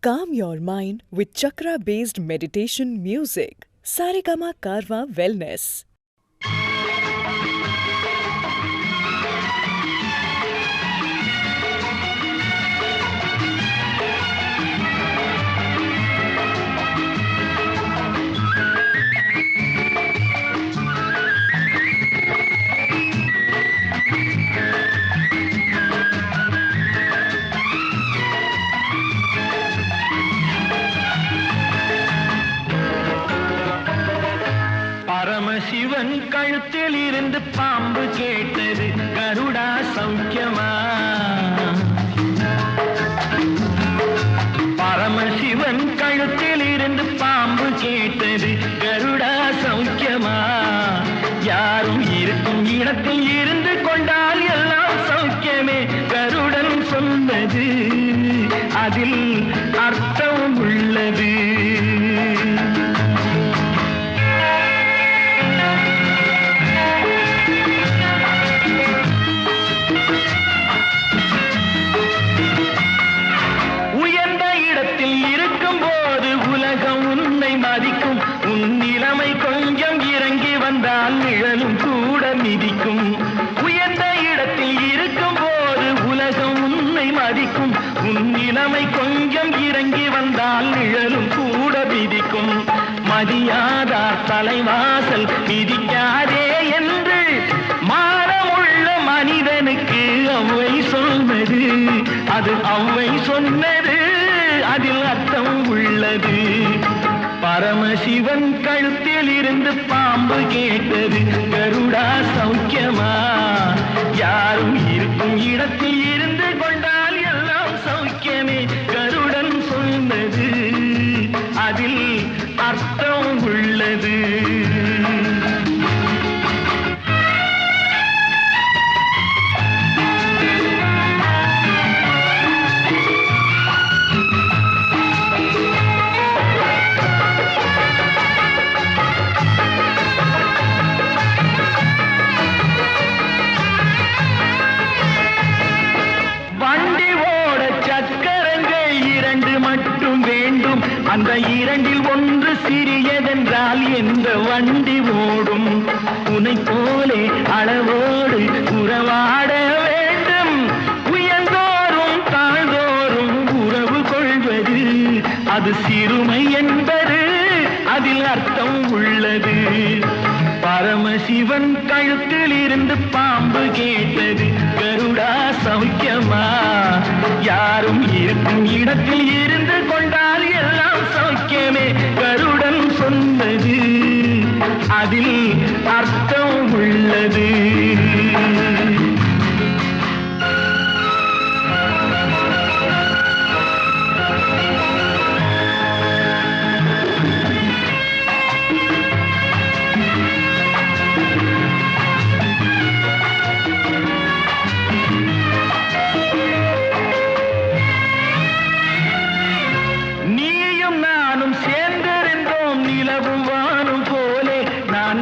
Calm your mind with chakra-based meditation music. Saregama Karwa Wellness. Paramasivan கழுத்தில் இருந்து பாம்பு கேட்டது, கருடா சௌக்கியமா? பரமசிவன் கழுத்தில் இருந்து பாம்பு கேட்டது, கருடா சௌக்கியமா? யாரும் இருக்கும் இடத்தில் இருந்து கொண்டால் எல்லாம் சௌக்கியமே, கருடன் சொன்னது அதில் அர்த்தம் உள்ளது. உன் நிலைமை கொஞ்சம் இறங்கி வந்தால் நிழலும் கூட மிதிக்கும். உயர்ந்த இடத்தில் இருக்கும் போது உலகம் உன்னை மதிக்கும். உன் நிலைமை கொஞ்சம் இறங்கி வந்தால் நிழலும் கூட மிதிக்கும். மதியாதார் தலைவாசல் மிதிக்காதே என்று மானமுள்ள மனிதனுக்கு அவ்வை சொன்னது, அது அவ்வை சொன்னது, அதில் அர்த்தம் உள்ளது. பரமசிவன் கழுத்தில் இருந்து பாம்பு கேட்டது, கருடா சௌக்கியமா? யாரும் இருக்கும் இடத்தில் இருந்து கொண்டால் எல்லாம் சௌக்கியமே, கருடன் சொன்னது அதில் அர்த்தம் உள்ளது. அந்த இரண்டில் ஒன்று சிறியதென்றால் எந்த வண்டி ஓடும்? உனை போலே அளவோடு உறவாட வேண்டும். உயர்ந்தோறும் தாழ்ந்தோறும் உறவு கொள்வது அது சிறுமை என்பது, அதில் அர்த்தம் உள்ளது. பரமசிவன் கழுத்தில் இருந்து பாம்பு கேட்டது, கருடா சௌக்கியமா? யாரும் இருக்கும் இடத்தில் இருந்து கொண்டால் எல்லாம் சௌக்கியமே, கருடன் சொன்னது அதில் அர்த்தம் உள்ளது.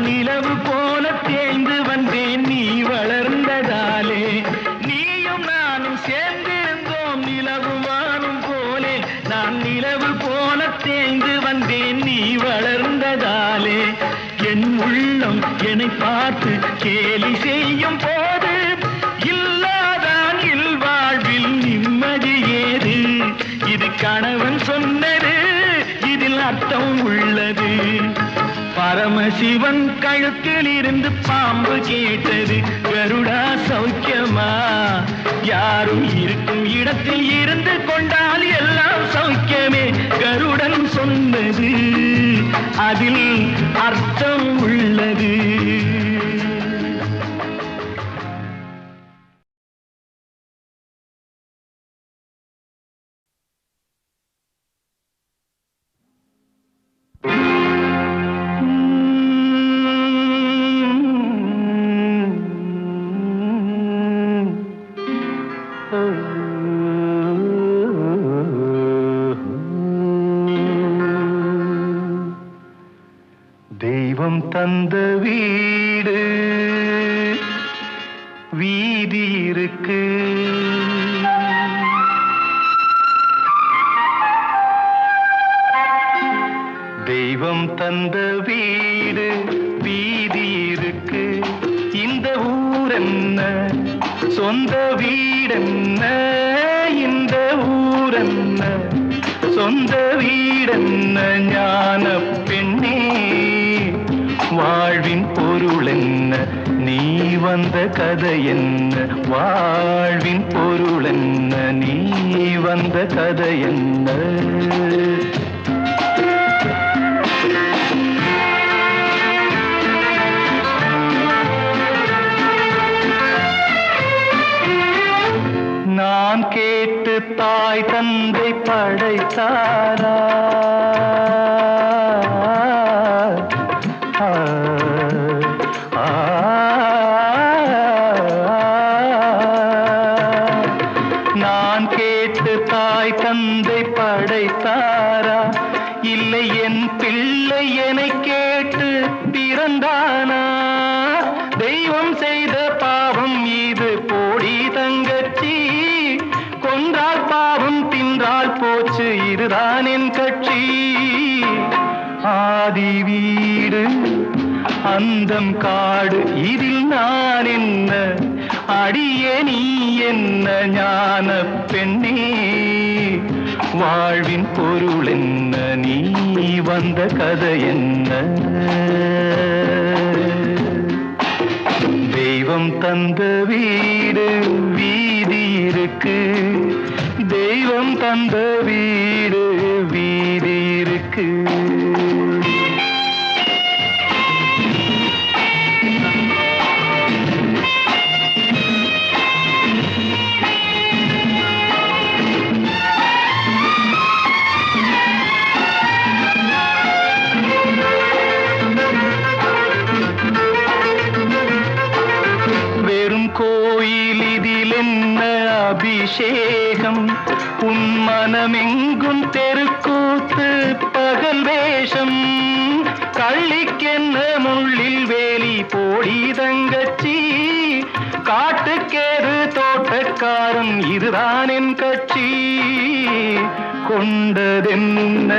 நிலவு போல தேய்ந்து வந்தேன் நீ வளர்ந்ததாலே. நீயும் நானும் சேர்ந்திருந்தோம் நிலவு வானும் போலே. நான் நிலவு போல தேய்ந்து வந்தேன் நீ வளர்ந்ததாலே. என் உள்ளம் என்னை பார்த்து கேலி செய்யும் போது இல்லாதான் இல்வாழ்வில் நிம்மதி ஏது? இது கணவன் சொன்னது, இதில் அர்த்தம் உள்ளது. பரமசிவன் கழுத்தில் இருந்து பாம்பு கேட்டது, கருடா சௌக்கியமா? யாரும் இருக்கும் இடத்தில் இருந்து கொண்டால் எல்லாம் சௌக்கியமே, கருடன் சொன்னது அதில் அர்த்தம் உள்ளது. தெய்வம் தந்த வீடு வீதி இருக்கு, தெய்வம் தந்த வீடு வீதி இருக்கு, இந்த ஊரென்ன சொந்த வீடென்ன, இந்த ஊரென்ன சொந்த வீடென்ன, ஞான பெண்ணே வாழ்வின் பொருள் என்ன, நீ வந்த கதை என்ன, வாழ்வின் பொருள் என்ன, நீ வந்த கதை என்ன. நான் கேட்டு தாய் தந்தை படைத்தாரா, நான் கேட்டு தாய் தந்தை படைத்தாரா, இல்லை என் பிள்ளை என்னை கேட்டு பிறந்தானா, தெய்வம் செய்த பாவம் இது போடி தங்கச்சி, கொன்றால் பாவம் தின்றால் போச்சு இதுதான் என் கட்சி. ஆதி வீடு அந்தம் காடு இதில் நான் என்ன, அடியே நீ என்ன ஞான பெண்ணே, வாழ்வின் பொருள் என்ன, நீ வந்த கதை என்ன. தெய்வம் தந்த வீடு வீதி இருக்கு, தெய்வம் தந்த வீடு வீதி இருக்கு. கோயில் இதில் என்ன அபிஷேகம், உன் மனமெங்கும் தெருக்கூத்து பகல் வேஷம், கள்ளிக்கென்ன முள்ளில் வேலி போடி தங்கச்சி, காட்டுக்கேது தோட்டக்காரன் இதுதான் என் கட்சி. கொண்டதென்ன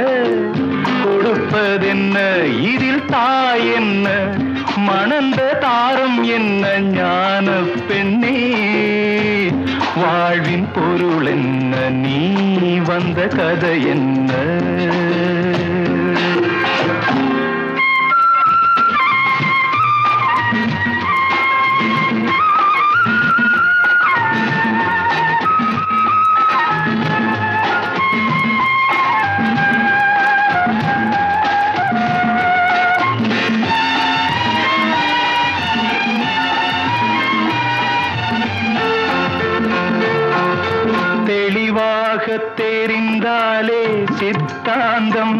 கொடுப்பதென்ன இதில் தாய் என்ன, மணந்த தாரம் என்ன ஞான பெண்ணே, வாழ்வின் பொருள் என்ன, நீ வந்த கதை என்ன. தெரிந்தாலே சித்தாந்தம்,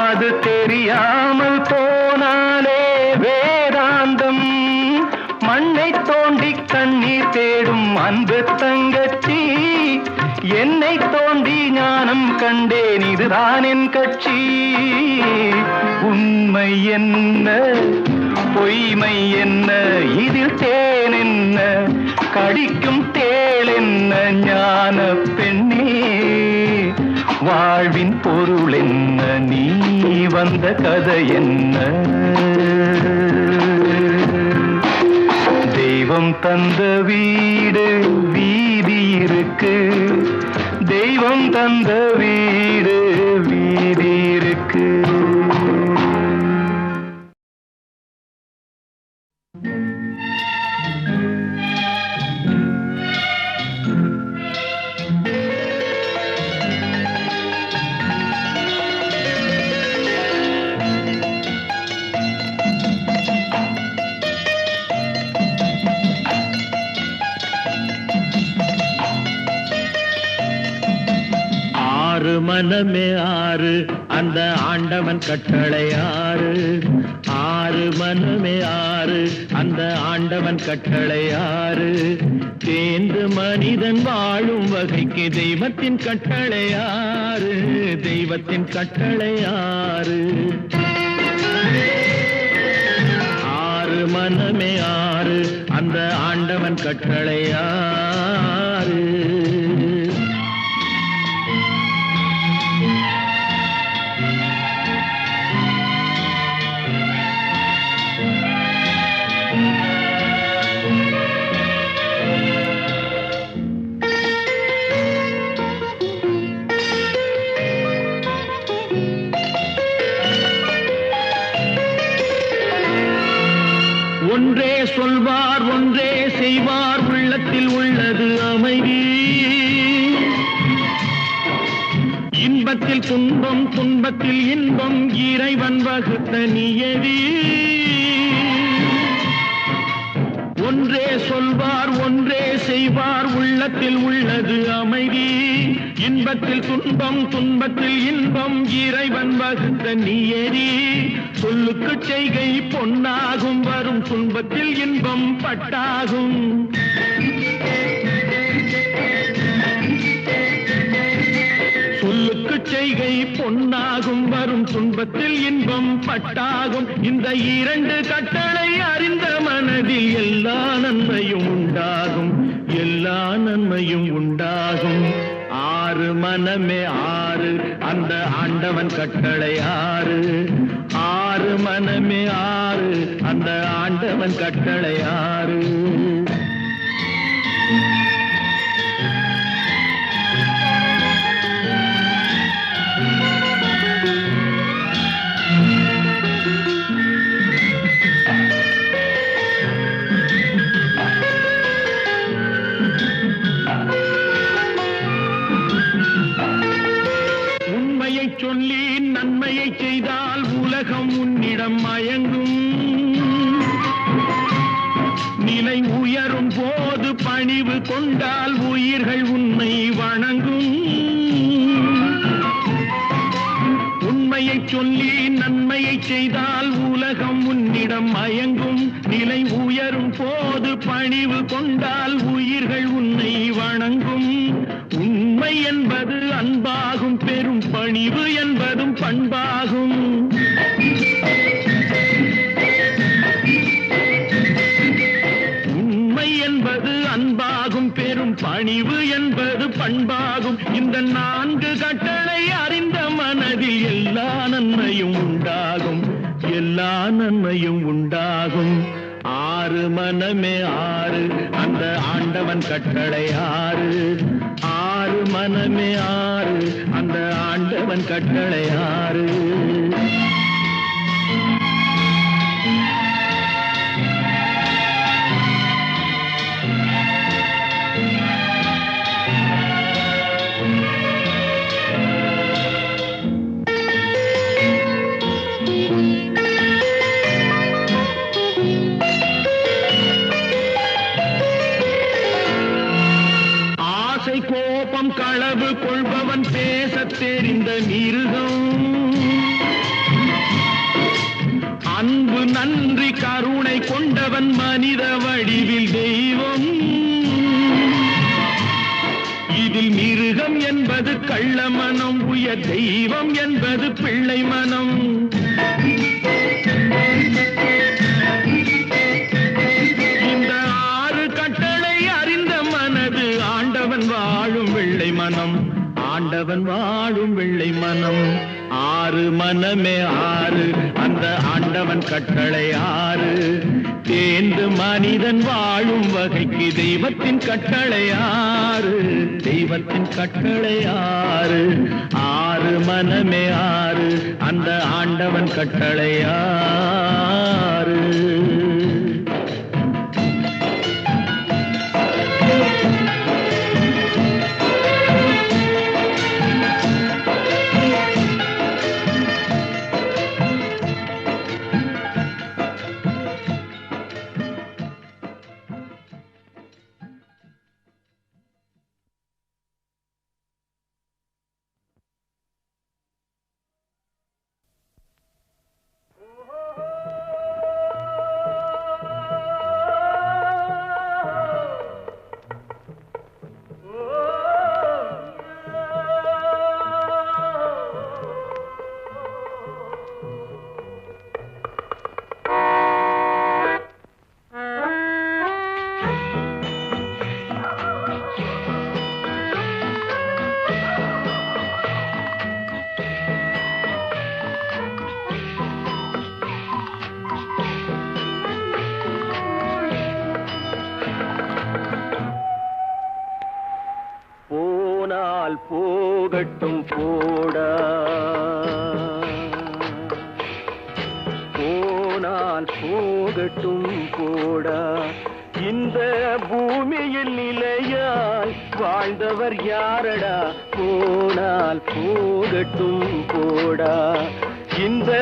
அது தெரியாமல் போனாலே வேதாந்தம், மண்ணை தோண்டி கண்ணீர் தேடும் அன்பு தங்கச்சி, என்னை தோண்டி ஞானம் கண்டேன் இதுதான் என் கட்சி. உண்மை என்ன பொய்மை என்ன இதில் தேன் என்ன, கடிக்கும் தேள் என்ன ஞான பெண்ணே, வாழ்வின் பொருள் என்ன, நீ வந்த கதை என்ன. தெய்வம் தந்த வீடு வீதி இருக்கு, தெய்வம் தந்த வீடு வீதி இருக்கு. மனமே ஆறு அந்த ஆண்டவன் கட்டளை ஆறு, ஆறு மனமே ஆறு அந்த ஆண்டவன் கட்டளை ஆறு, தேர்ந்து மனிதன் வாழும் வகைக்கு தெய்வத்தின் கட்டளை ஆறு, தெய்வத்தின் கட்டளை ஆறு. ஆறு மனமே ஆறு அந்த ஆண்டவன் கட்டளை ஆறு. ஒன்றே சொல்வார் ஒன்றே செய்வார் உள்ளத்தில் உள்ளது அமைதி இன்பத்தில் துன்பம் துன்பத்தில் இன்பம் இறைவன் வகுத்த நியதி ஒன்றே சொல்வார் ஒன்றே செய்வார் உள்ளத்தில் உள்ளது அமைதி இன்பத்தில் துன்பம் துன்பத்தில் இன்பம் இறைவன் வகுத்த நியதி சொல்லுக்கு செய்கை பொன்னாகும் வரும் துன்பத்தில் இன்பம் பட்டாகும் சொல்லுக்கு செய்கை பொன்னாகும் வரும் துன்பத்தில் இன்பம் பட்டாகும் இந்த இரண்டு கட்டளை அறிந்த மனதில் எல்லா நன்மையும் உண்டாகும் எல்லா நன்மையும் உண்டாகும் ஆறு மனமே ஆறு அந்த ஆண்டவன் கட்டளை ஆறு ஆறு மனமே ஆறு அந்த ஆண்டவன் கட்டளை ஆறு சொல்லி நன்மையை செய்தால் உலகம் உன்னிடம் மயங்கும் நிலை உயரும் போது பணிவு கொண்டால் உயிர்கள் உன்னை வணங்கும் உண்மையை சொல்லி நன்மையை செய்தால் உலகம் உன்னிடம் மயங்கும் நிலை உயரும் போது பணிவு கொண்டால் உயிர்கள் உன்னை வணங்கும் உண்மை என்பது அன்பாகும் பெரும் பணிவு என்பதும் பண்பாகும் உண்மை என்பது அன்பாகும் பெரும் பணிவு என்பது பண்பாகும் இந்த நான்கு கட்டளை அறிந்த மனதில் எல்லா நன்மையும் உண்டாகும் எல்லா நன்மையும் உண்டாகும் ஆறு மனமே ஆறு அந்த ஆண்டவன் கட்டளை ஆறு ஆறு மனமே ஆறு அந்த ஆண்டவன் கட்டளை ஆறு கோபம் களவு கொள்பவன் பேசத் தெரிந்த மிருகம் அன்பு நன்றி கருணை கொண்டவன் மனித வடிவில் தெய்வம் இதில் மிருகம் என்பது கள்ள மனம் உயர் தெய்வம் என்பது பிள்ளை மனம் இந்த ஆறு கட்டளை அறிந்த மனது ஆண்டவன் வாழும் வெள்ளை மனம் ஆண்டவன் வாழும் வெள்ளை மனம் ஆறு மனமே ஆறு அந்த ஆண்டவன் கட்டளை ஆறு தேர்ந்து மனிதன் வாழும் வகைக்கு தெய்வத்தின் கட்டளை ஆறு தெய்வத்தின் கட்டளை ஆறு ஆறு மனமே ஆறு அந்த ஆண்டவன் கட்டளை ஆறு போகட்டும் போடா போனால் போகட்டும் போகட்டும் போடா. இந்த பூமியில் நிலையாய் வாழ்ந்தவர் யாரடா, போனால் போகட்டும் போடா. இந்த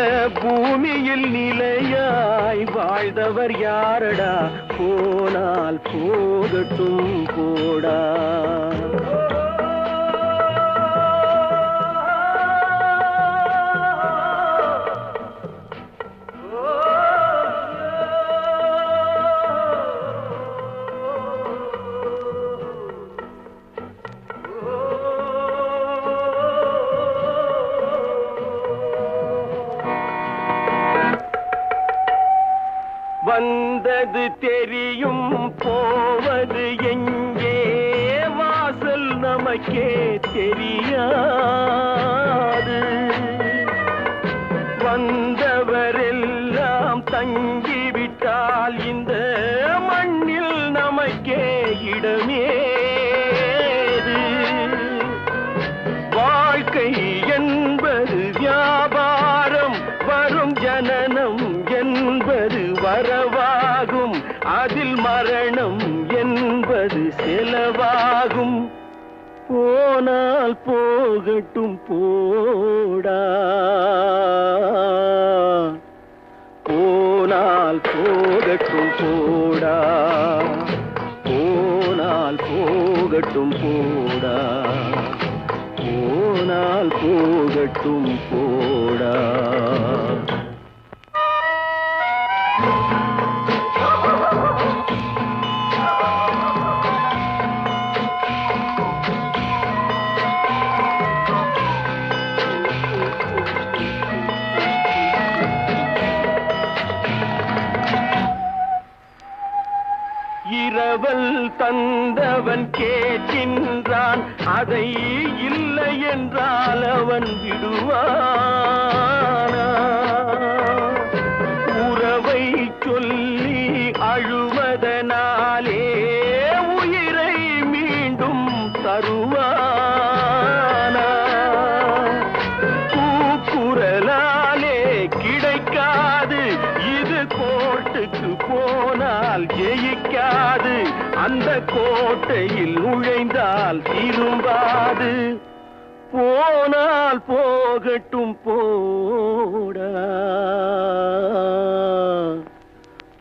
பூமியில் நிலையாய் வாழ்ந்தவர் யாரடா, போனால் போகட்டும் போடா. வந்தது தெரியும் போவது எங்கே, வாசல் நமக்கே தெரியாது. வந்தவரெல்லாம் தங்கிவிட்டால் இந்த மண்ணில் நமக்கே இடமேது. வாழ்க்கை என்பது வியாபாரம், வரும் ஜனனம் என்பது வரவாகும், அதில் மரணம் என்பது செலவாகும். போனால் போகட்டும் போடா, போனால் போகட்டும் போடா, போனால் போகட்டும் போடா, போனால் போகட்டும் போடா. இரவல் தந்தவன் கேட்கின்றான், அதை இல்லை என்றால் அவன் விடுவானா? உறவை சொல்லி அழுவதனாலே உயிரை மீண்டும் தருவானா? கூக்குரலாலே கிடைக்காது, இது கோர்ட்டுக்கு போனால் ஜெயிக்காது, அந்த கோட்டையில் நுழைந்தால் திரும்பாது. போனால் போகட்டும் போடா,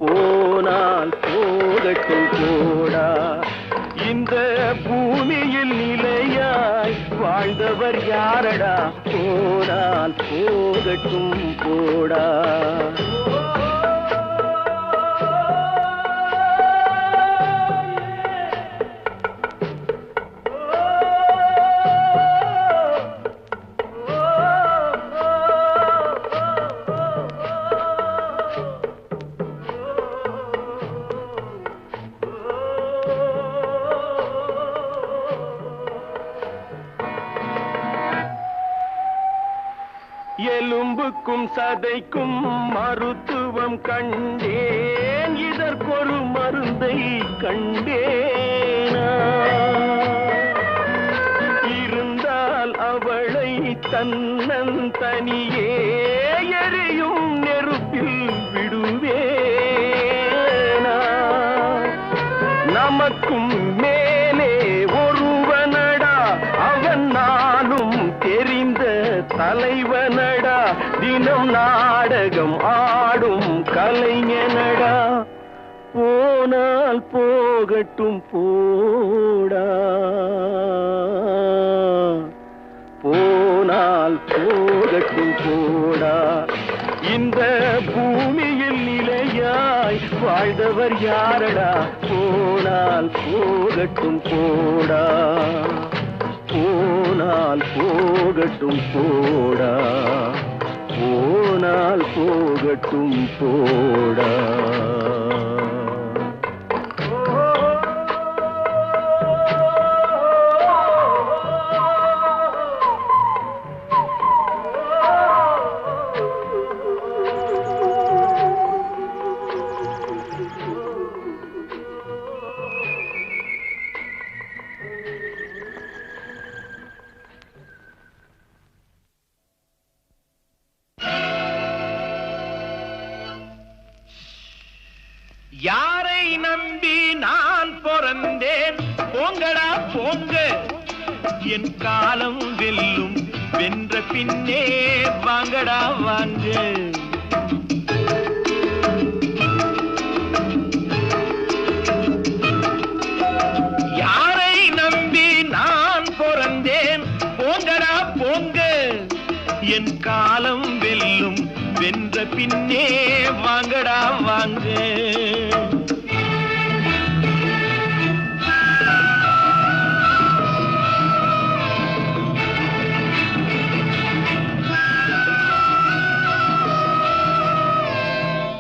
போனால் போகட்டும் போடா. இந்த பூமியில் நிலையாய் வாழ்ந்தவர் யாரடா, போனால் போகட்டும் போடா. எலும்புக்கும் சதைக்கும் மருத்துவம் கண்டேன், இதற்கொரு மருந்தை கண்டேனா? இருந்தால் அவளை தன்னந்தனியே எரியும் நெருப்பில் விடுவேனா? நமக்கும் மேலே ஒருவனடா, அவன் நானும் தெரிந்த தலைவனடா, தினம் நாடகம் ஆடும் கலைஞனடா. போனால் போகட்டும் போடா, போனால் போகட்டும் போடா. இந்த பூமியில் நிலையாய் வாழ்ந்தவர் யாரடா, போனால் போகட்டும் போடா, போனால் போகட்டும் போடா, போனால் போகட்டும் போடா. யாரை நம்பி நான் பிறந்தேன் போங்கடா போங்க என் காலம் வெல்லும் வென்ற பின்னே வாங்கடா வாங்க யாரை நம்பி நான் பிறந்தேன் போங்கடா போங்க என் காலம் வெல்லும் வென்ற பின்னே வாங்கடா வாங்க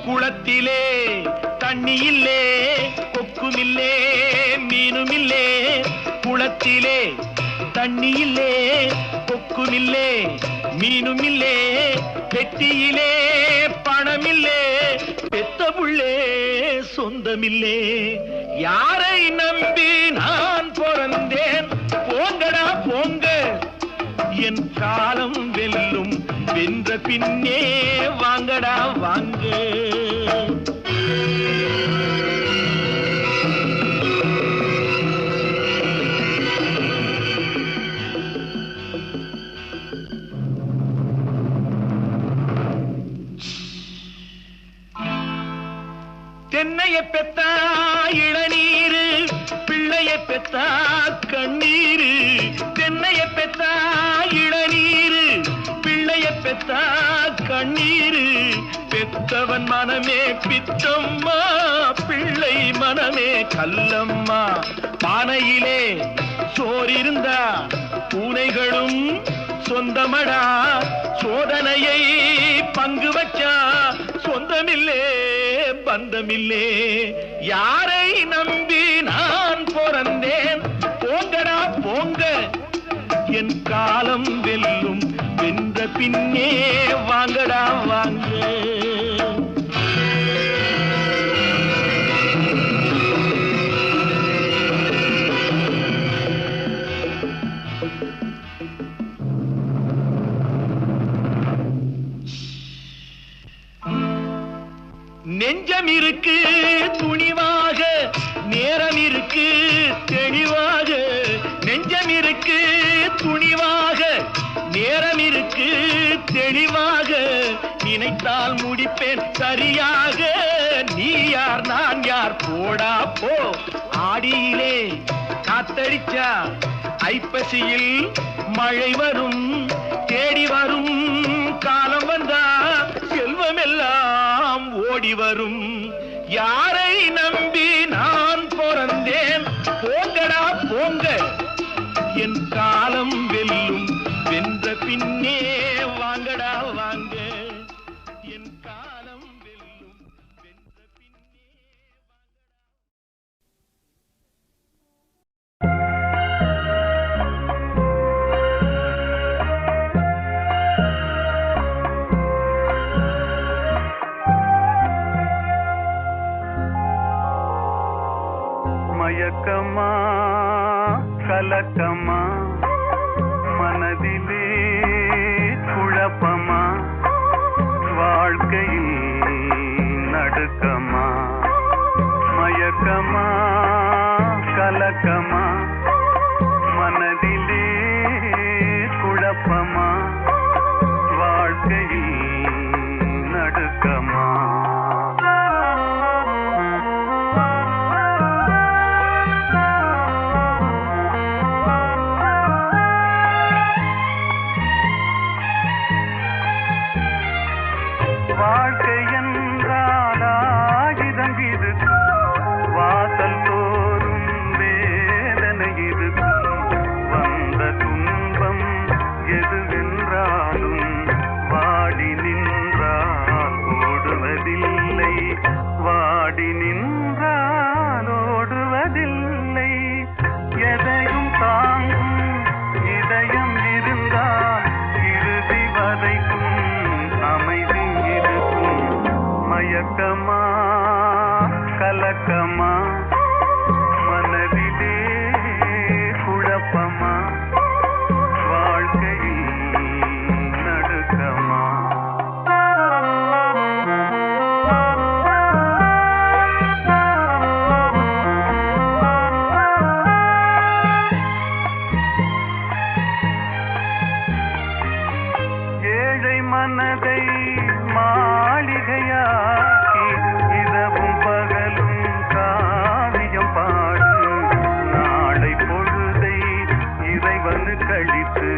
குளத்திலே தண்ணி இல்லே கொக்குமில்லே மீனுமில்லே குளத்திலே தண்ணி இல்லே கொக்குமில்லே மீனுமில்லே பெட்டியிலே பணமில்லே பெத்த புள்ளே சொந்தமில்லே யாரை நம்பி நான் பிறந்தேன் போங்கடா போங்க என் காலம் வெல்லும் வென்ற பின்னே வாங்கடா வாங்க தென்னைய பெத்தா இளநீரு பிள்ளைய பெத்தா கண்ணீரு தென்னைய பெத்தா இளநீரு பிள்ளைய பெத்தா கண்ணீரு பெத்தவன் மனமே பித்தம்மா பிள்ளை மனமே கல்லம்மா பானையிலே சோறிருந்தா பூனைகளும் சொந்தமடா சோதனையை பங்கு வச்சா சொந்தமில்லே பந்தமில்லே யாரை நம்பி நான் பிறந்தேன் போங்கடா போங்க என் காலம் வெல்லும் வென்ற பின்னே வாங்கடா வாங்க நெஞ்சம் இருக்கு துணிவாக நேரம் இருக்கு தெளிவாக நெஞ்சம் இருக்கு துணிவாக நேரம் இருக்கு தெளிவாக நினைத்தால் முடிப்பேன் சரியாக நீ யார் நான் யார் போடா போ ஆடியிலே காத்தடிச்சா ஐப்பசியில் மழை வரும் தேடி வரும் காலம் வந்தா செல்வம் எல்லாம் ஓடி வரும் யாரை நம்பி நான் பிறந்தேன் போங்கடா போங்க என் காலம் வெல்லும் வென்ற பின்னே வாங்கடா வாங்க என் காலம் வெல்லும் வென்ற பின்னே மயக்கமா கலக்கமா மனதிலே குழப்பமா வாழ்க்கையில் நடுக்கமா மயக்கமா கலக்கமா மனதிலே குழப்பமா வாழ்க்கையில் நடுக்கமா வாழ்க்கை என்றால் ஆயுதம் இது வாசல் தோறும் வேதனை இது வந்த துன்பம் எதுவென்றாலும் வாடி நின்றால் ஓடுவதில்லை வாடி நின்றால் ஓடுவதில்லை எதையும் தாங்கும் இதயம் இருந்தால் இறுதி வரைக்கும் அமைதி இருக்கும் மயக்கமா கலக்கமா மனதிலே குழப்பமா வாழ்க்கையில் நடுக்கமா மனதை மாளிகையாக்கி இரவும் பகலும் காவியம் பாடு நாளை பொழுதை இறைவனு கழித்து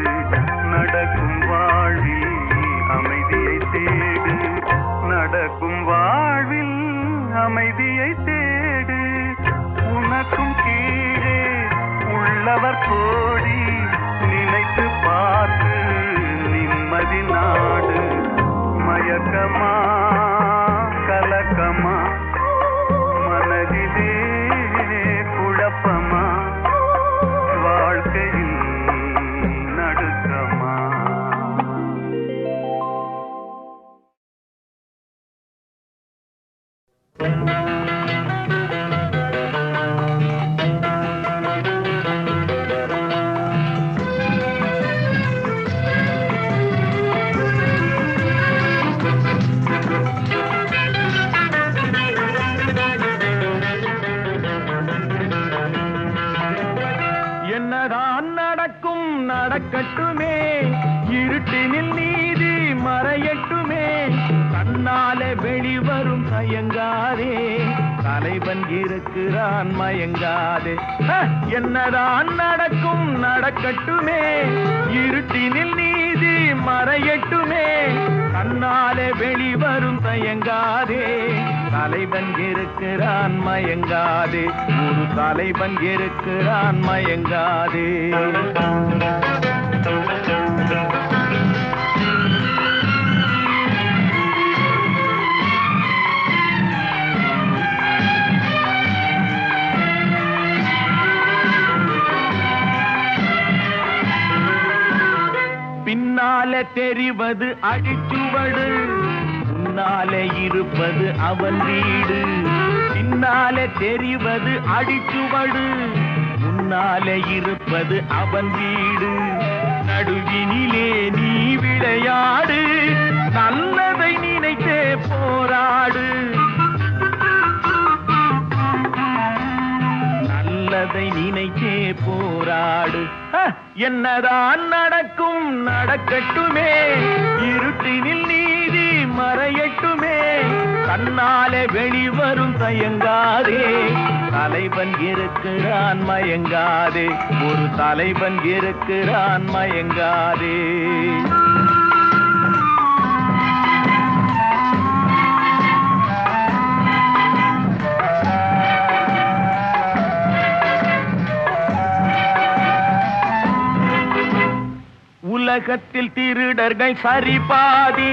நடக்கும் வாழ்வில் அமைதியை தேடு நடக்கும் வாழ்வில் அமைதியை தேடு உனக்கும் கீழே உள்ளவர் கோடி நினைத்து பார்த்து நிம்மதி நாடு மயக்கமா கலக்கமா மனதிலே குழப்பமா வாழ்க்கையில் நடுக்கமா என்னதான் நடக்கும் நடக்கட்டுமே இருட்டினில் நீதி மறையட்டுமே கண்ணாலே வெளிவரும் தயங்காதே தலைவன் இருக்கிறான் மயங்காதே என்னதான் நடக்கும் நடக்கட்டுமே இருட்டினில் நீதி மறையட்டுமே கண்ணாலே வெளிவரும் தயங்காதே தலைவன் இருக்கிறான் மயங்காதே ஒரு தலைவன் இருக்கிறான் மயங்காதே பின்னாலே தெரிவது அடிச்சுவடு முன்னாலே இருப்பது அவன் வீடு பின்னாலே தெரிவது அடிச்சுவடு முன்னாலே இருப்பது அவன் வீடு நடுவினிலே நீ விளையாடு நல்லதை நினைத்தே போராடு நல்லதை நினைத்தே போராடு என்னதான் நடக்கும் நடக்கட்டுமே இருட்டினில் நீதி மறையட்டுமே கண்ணாலே வெளிவரும் தயங்காதே தலைவன் இருக்கிறான் மயங்காதே ஒரு தலைவன் இருக்கிறான் மயங்காதே உலகத்தில் திருடர்கள் சரி பாதி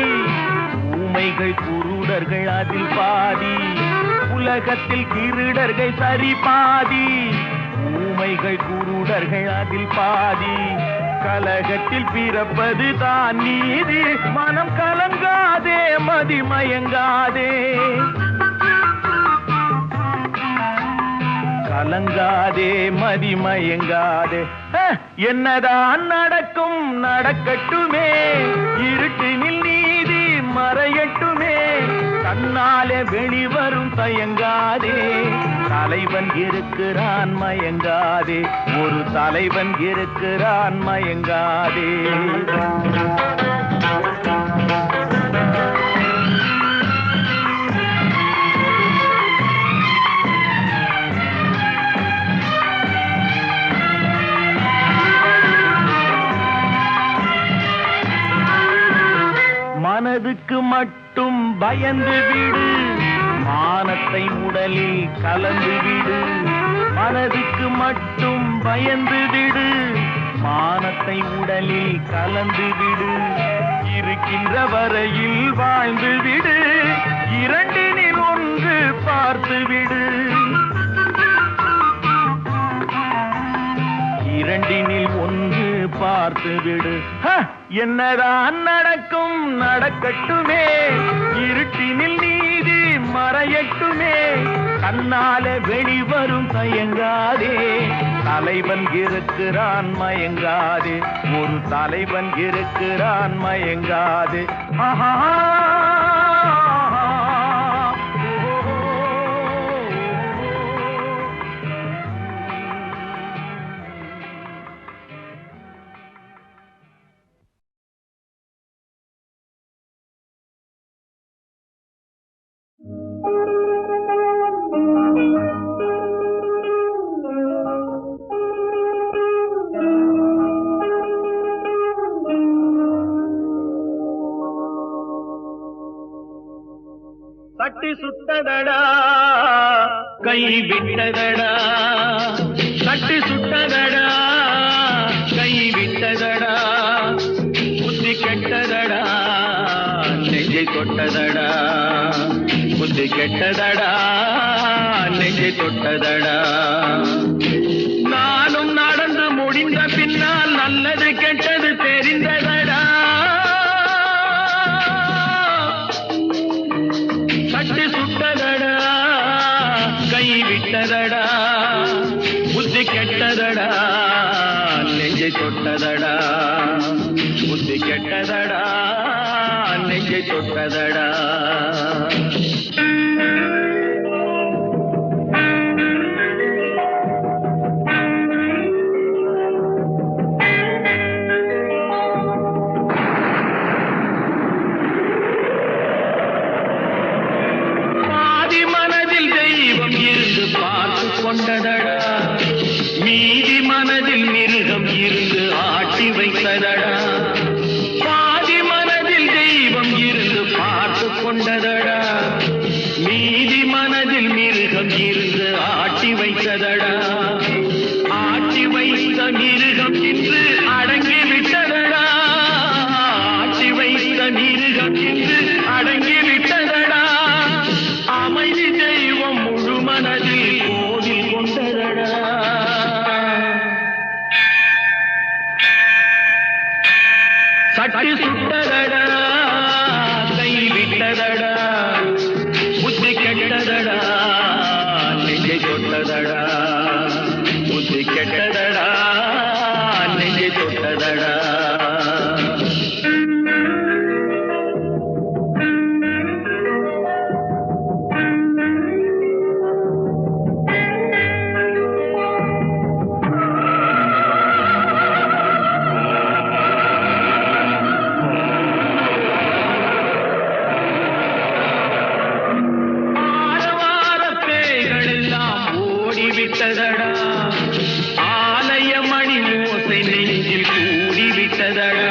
ஊமைகள் குருடர்கள் அதில் பாதி உலகத்தில் திருடர்கள் சரி பாதி ஊமைகள் குருடர்கள் அதில் பாதி கலகத்தில் பிறப்பது தான் நீதி மனம் கலங்காதே மதிமயங்காதே கலங்காதே மதிமயங்காதே என்னதான் நடக்கும் நடக்கட்டுமே இருட்டினில் நீதி மறையட்டுமே கண்ணாலே வெளிவரும் தயங்காதே தலைவன் இருக்கிறான் மயங்காதே ஒரு தலைவன் இருக்கிறான் மயங்காதே மனதுக்கு மட்டும் பயந்து விடு மானத்தை உடலில் கலந்து விடு மனதுக்கு மட்டும் பயந்து விடு மானத்தை உடலில் கலந்து விடு இருக்கின்ற வரையில் வாழ்ந்து விடு இரண்டினில் ஒன்று பார்த்து விடு இரண்டினில் ஒன்று பார்த்து விடு என்னதான் நடக்கும் நடக்கட்டுமே இருட்டினில் நீதி மறையட்டுமே கண்ணாலே வெளிவரும் தயங்காதே தலைவன் இருக்கிறான் மயங்காதே ஒரு தலைவன் இருக்கிறான் மயங்காதே தட்டி சுட்டதடா கை விட்டதடா, தட்டி சுட்டதடா கை விட்டதடா, புத்தி கெட்டதடா நெஞ்சை தொட்டதடா, புத்தி கெட்டதடா நெஞ்சை தொட்டதடா. நானும் நடந்து முடிந்த பின்னால் நல்லது கெட்டது தெரிந்ததடா. தட்டி சுட்டதடா கை விட்டதடா, புத்தி கெட்டதடா நெஞ்சை தொட்டதடா, புத்தி கெட்டதடா நெஞ்சை தொட்டதடா. கொண்டதடா மீதி மனதில் மிருகம் இருந்து ஆட்டி வைத்ததடா, பாதி மனதில் தெய்வம் இருந்து பார்த்து கொண்டதடா, மீதி மனதில் மிருகம் இருந்து ஆட்டி வைத்ததடா, ஆட்டி வைத்த மிருகம் இன்று அடங்கி விட்டதடா, ஆட்டி வைத்த மிருகம் இன்று அடங்கி விட்டதடா, அமைதி தெய்வம் முழு மனதில் கோவில் கொண்டதடா. சட்டி சுட்டதடா கை விட்டதடா, புத்தி கெட்டதடா நெஞ்சை தொட்டதடா, புத்தி கெட்டதடா நெஞ்சை தொட்டதடா. விட்டதடா ஆலய மணி ஓசை நெஞ்சில் கூடி விட்டதடா,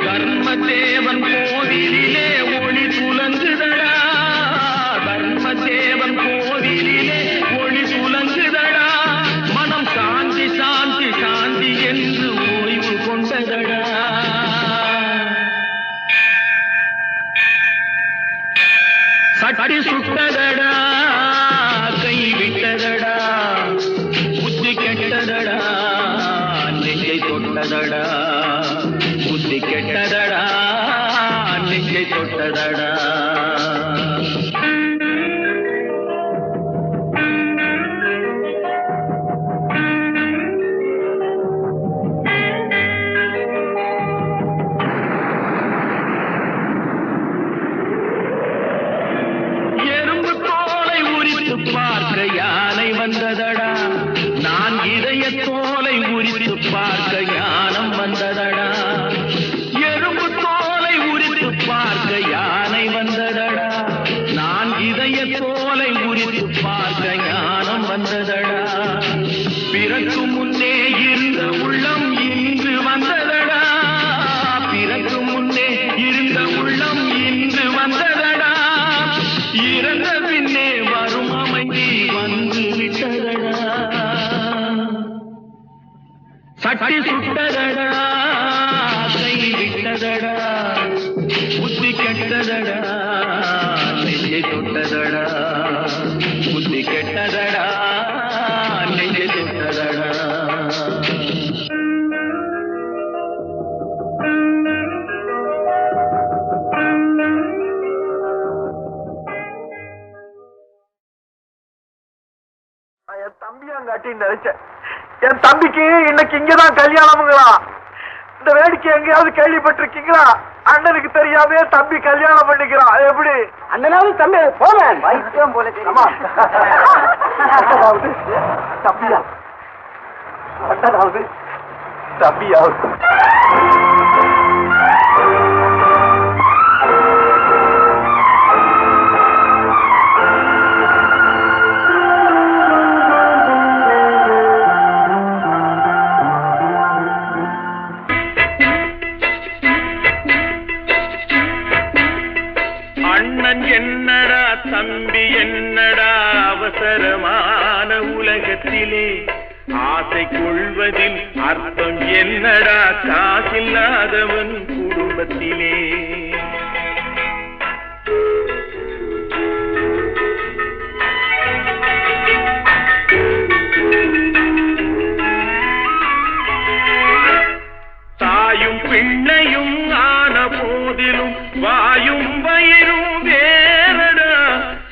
கர்மதேவன் கோவிலிலே ஒளி துலங்குதடா, கர்மதேவன் கோவிலிலே ஒளி துலங்குதடா, மனம் சாந்தி சாந்தி சாந்தி என்று ஓய்வு கொண்டதடா. சட்டி சுட்டதடா கை விட்டதடா, புத்தி கெட்டதடா நெஞ்சை தொட்டதடா, புத்தி கெட்டதடா நெஞ்சை தொட்டதடா. பார்க்க யானை வந்ததடா, நான் இதய தோலை உரித்து பார்க்க ஞானம் வந்ததடா, எறும்பு தோலை உரித்து பார்க்க யானை வந்ததடா, நான் இதய தோலை உரித்து பார்க்க ஞானம் வந்ததடா, பிறக்கு முன்னே இருந்த உள்ளம் இன்று வந்ததடா, பிறக்கு முன்னே இருந்த உள்ளம் இன்று வந்ததடா, இறந்த பின்னே வரும் அமைதி வந்து விட்டதடா. சட்டி சுட்டதடா கை விட்டதடா, புத்தி கெட்டதடா நெஞ்சை தொட்டதடா, புத்தி கெட்டதடா நெஞ்சை தொட்டதடா. என் தம்பியாங்காட்டி நினைச்சேன், என் தம்பிக்கு இன்னைக்கு இங்கதான் கல்யாணம்ங்களா. இந்த வேடிக்கை எங்கேயாவது கேள்விப்பட்டிருக்கீங்களா? அண்ணனுக்கு தெரியாம தம்பி கல்யாணம் பண்ணிக்கிறான். எப்படி அண்ணனாவது தம்பி போவேன் வைத்தியம் போல தம்பியா அண்ணனாவது தம்பியாவது. அண்ணன் என்னடா தம்பி என்னடா அவசரமான உலகத்திலே ஆசை கொள்வதில் அர்த்தம் என்னடா காசில்லாதவன் குடும்பத்திலே தாயும் பிள்ளையும் ஆன போதிலும் வாயும் வயிறும் வேறடா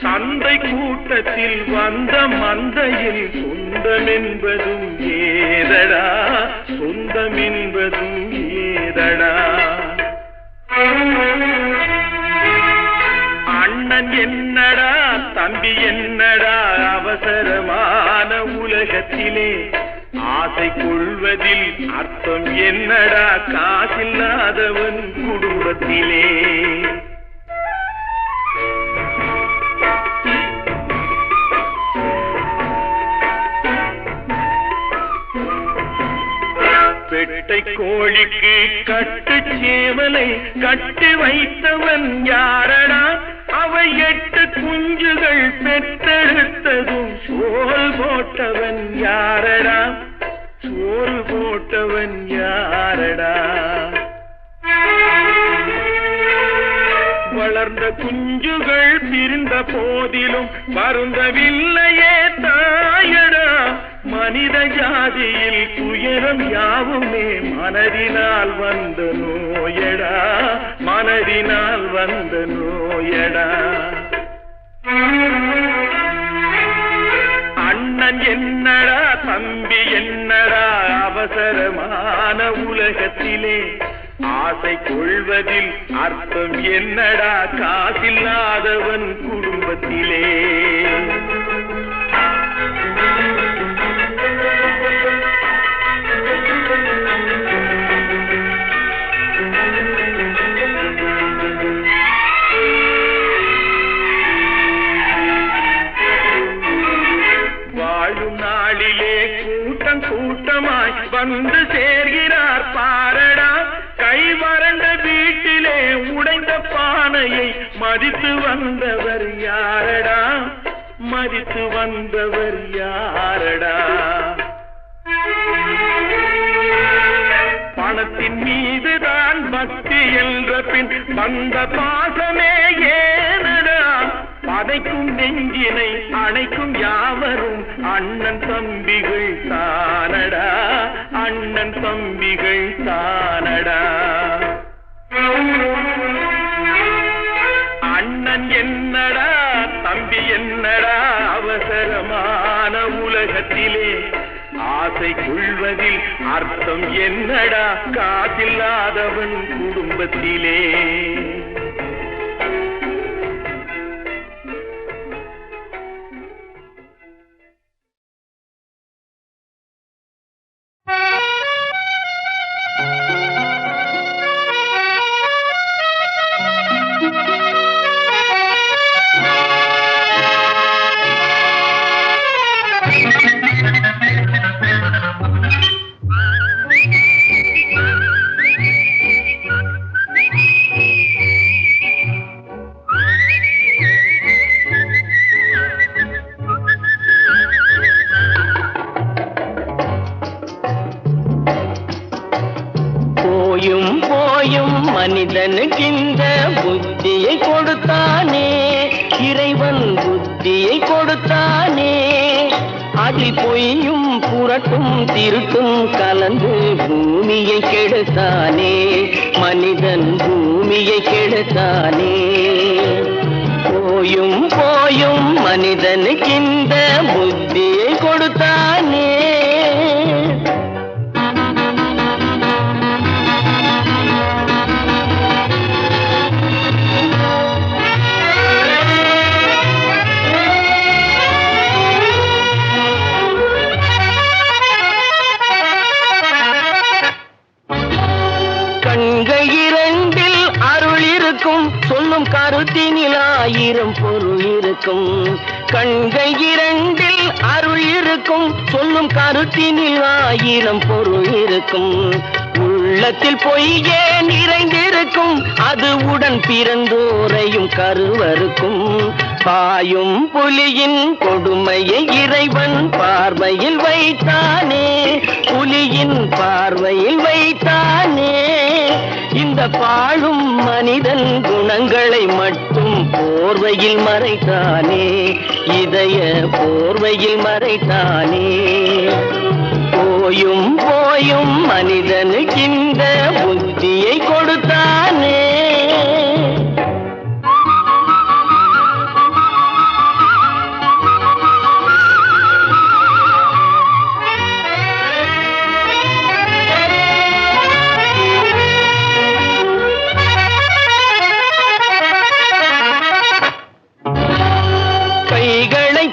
சந்தை கூட்டத்தில் வந்த மந்தையில் சொந்தம் என்பதும் ஏதடா சொந்தம் என்பதும் ஏதடா அண்ணன் என்னடா தம்பி என்னடா அவசரமான உலகத்திலே ஆசை கொள்வதில் அர்த்தம் என்னடா காசில்லாதவன் குடும்பத்திலே பெட்டை கோழிக்கு கட்டு சேவலை கட்டி வைத்தவன் யாரடா அவை 8 குஞ்சுகள் பெற்றெடுத்ததும் சோல் போட்டவன் யாரடா சோல் போட்டவன் யாரடா வளர்ந்த குஞ்சுகள் பிரிந்த போதிலும் வருந்தவில்லையே தாயடா மனித ஜாதியில் துயரம் யாவுமே மனதினால் வந்த நோயடா மனதினால் வந்த நோயடா அண்ணன் என்னடா தம்பி என்னடா அவசரமான உலகத்திலே ஆசை கொள்வதில் அர்த்தம் என்னடா காசில்லாதவன் குடும்பத்திலே வாழும் நாளிலே கூட்டம் கூட்டமாய் வந்து சேர்கிறார் பாரடா கை வறண்ட வீட்டிலே உடைந்த பானையை மதித்து வந்தவர் யாரடா மதித்து வந்தவர் யாரடா பணத்தின் மீதுதான் பக்தி என்ற பின் வந்த பாசமே ஏனடா பதைக்கும் நெஞ்சினை அணைக்கும் யாவரும் அண்ணன் தம்பிகள் தானடா அண்ணன் தம்பிகள் தானடா அண்ணன் என்னடா தம்பி என்னடா அவசரமான உலகத்திலே ஆசை கொள்வதில் அர்த்தம் என்னடா காசில்லாதவன் குடும்பத்திலே மனிதனுக்கிந்த புத்தியை கொடுத்தானே இறைவன் புத்தியை கொடுத்தானே அதில் பொய்யும் புரட்டும் திருட்டும் கலந்து பூமியை கெடுத்தானே மனிதன் பூமியை கெடுத்தானே போயும் போயும் மனிதனுக்கிந்த புத்தியை கொடுத்தானே சொல்லும் கருத்தினில் 1000 பொருள் இருக்கும் கண்கள் இரண்டில் அருள் இருக்கும் சொல்லும் கருத்தினில் 1000 பொருள் இருக்கும் உள்ள உள்ளத்தில் பொய்யே நிறைந்திருக்கும் அது உடன் பிறந்தோரையும் கருவருக்கும் பாயும் புலியின் கொடுமையை இறைவன் பார்வையில் வைத்தானே புலியின் பார்வையில் வைத்தானே இந்த பாழும் மனிதன் குணங்களை மட்டும் போர்வையில் மறைத்தானே இதய போர்வையில் மறைத்தானே போயும் போயும் மனிதனுக்கு இந்த புத்தியை கொடுத்தானே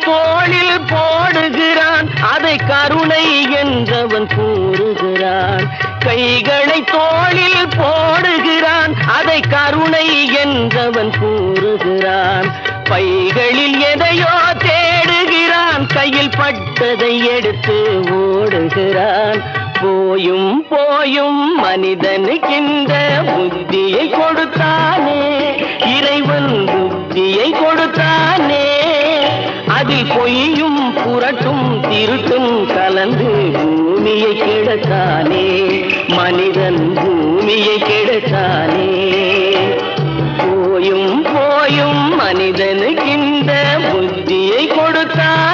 தோளில் போடுகிறான் அதை கருணை என்றவன் கூறுகிறான் கைகளை தோளில் போடுகிறான் அதை கருணை என்றவன் கூறுகிறான் பைகளில் எதையோ தேடுகிறான் கையில் பட்டதை எடுத்து ஓடுகிறான் போயும் போயும் மனிதனுக்கு இந்த புத்தியை கொடுத்தானே இறைவன் புத்தியை கொடுத்தானே அதில் பொய்யும் புரட்டும் திருட்டும் கலந்து பூமியை கெடுத்தானே மனிதன் பூமியை கெடுத்தானே போயும் போயும் மனிதனுக்கு இந்த புத்தியை கொடுத்தான்